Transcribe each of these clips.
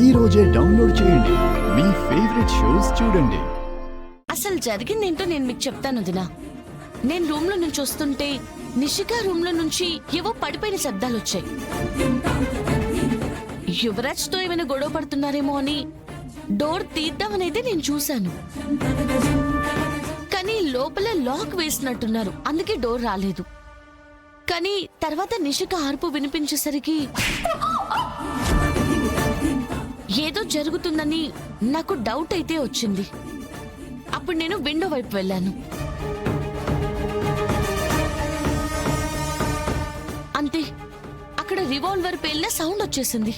ఈ రోజే డౌన్లోడ్ చేయండి. మీ ఫేవరెట్ షోస్ చూడండి. అసలు జరిగిందేంటో నేను మీకు చెప్తాను వదినా. నేను రూమ్ లో నుంచి వస్తుంటే నిషిక రూమ్ లో నుంచి ఏవో పడిపోయిన శబ్దాలు వచ్చాయి. యువరాజ్ తో ఏమైనా గొడవ పడుతున్నారేమో అని డోర్ తీద్దామనైతే నేను చూశాను. కానీ లోపల లాక్ వేసినట్టున్నారు, అందుకే డోర్ రాలేదు. కానీ తర్వాత నిషిక అరుపు వినిపించేసరికి ఏదో జరుగుతుందని నాకు డౌట్ అయితే వచ్చింది. అప్పుడు నేను విండో వైపు వెళ్ళాను. అంతే, అక్కడ రివాల్వర్ పేలిన సౌండ్ వచ్చేసింది.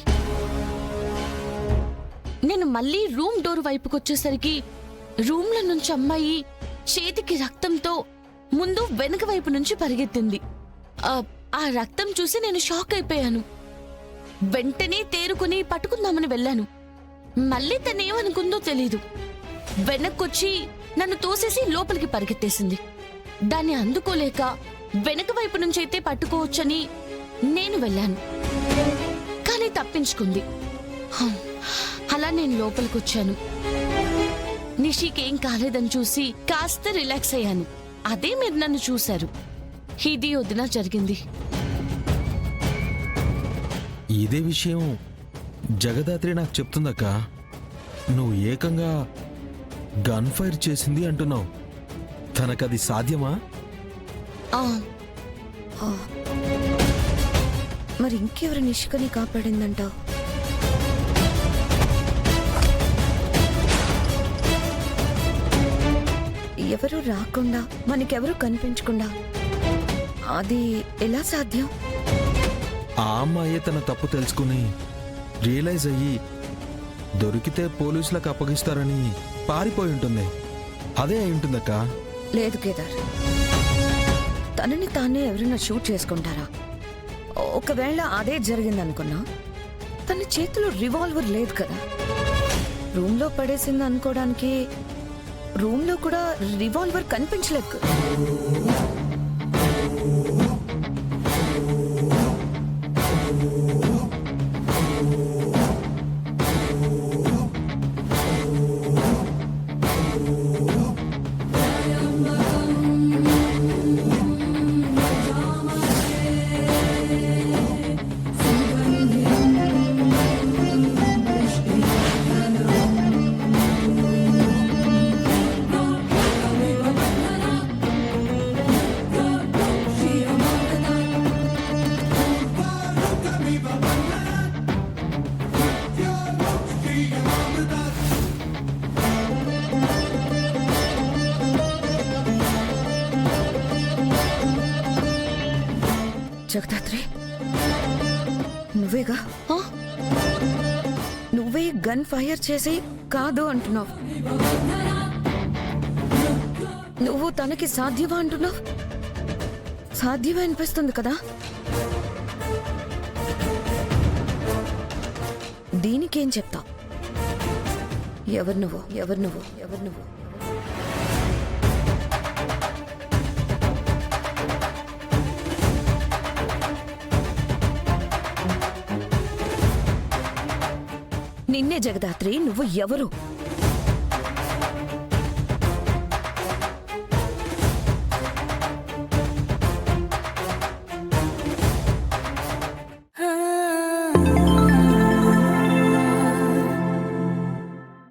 నేను మళ్ళీ రూమ్ డోర్ వైపుకి వచ్చేసరికి రూమ్ లో నుంచి అమ్మాయి చేతికి రక్తంతో ముందు వెనక వైపు నుంచి పరిగెత్తింది. ఆ రక్తం చూసి నేను షాక్ అయిపోయాను. వెంటనే తేరుకుని పట్టుకుందామని వెళ్ళాను. మళ్ళీ తనేమనుకుందో తెలీదు, వెనక్కొచ్చి నన్ను తోసేసి లోపలికి పరిగెత్తేసింది. దాన్ని అందుకోలేక వెనక వైపు నుంచి అయితే పట్టుకోవచ్చని నేను వెళ్ళాను, కానీ తప్పించుకుంది. అలా నేను లోపలికొచ్చాను. నిషికేం కాలేదని చూసి కాస్త రిలాక్స్ అయ్యాను. అదే మీరు నన్ను చూశారు. ఇది వదిన జరిగింది. ఇదే విషయం జగదాత్రి నాకు చెప్తుందక్క. నువ్వు ఏకంగా గన్ ఫైర్ చేసింది అంటున్నావు. తనకది సాధ్యమా? మరి ఇంకెవరు నిషికని కాపాడిందంటావు? ఎవరు రాకుండా, మనకెవరు కనిపించకుండా అది ఎలా సాధ్యం? ఆ అమ్మాయే తన తప్పు తెలుసుకుని రియలైజ్ అయ్యి దొరికితే పోలీసులకు అప్పగిస్తారని పారిపోయి ఉంటుంది. అదే అయి ఉంటుందక్క. లేదు కేదార్, తనని తానే ఎవరైనా షూట్ చేసుకుంటారా? ఒకవేళ అదే జరిగిందనుకున్నా, తన చేతిలో రివాల్వర్ లేదు కదా. రూమ్లో పడేసింది అనుకోవడానికి రూమ్లో కూడా రివాల్వర్ కనిపించలేదు. జగదాత్రి, నువ్వేగా? నువ్వే గన్ ఫైర్ చేసి కాదు అంటున్నావు. నువ్వు తనకి సాధ్యమా అంటున్నావు. సాధ్యమే అనిపిస్తుంది కదా. దీనికేం చెప్తావు? ఎవరు నువ్వు? ఎవరు నువ్వు? ఎవరు నువ్వు? నిన్నే జగదాత్రి, నువ్వు ఎవరు?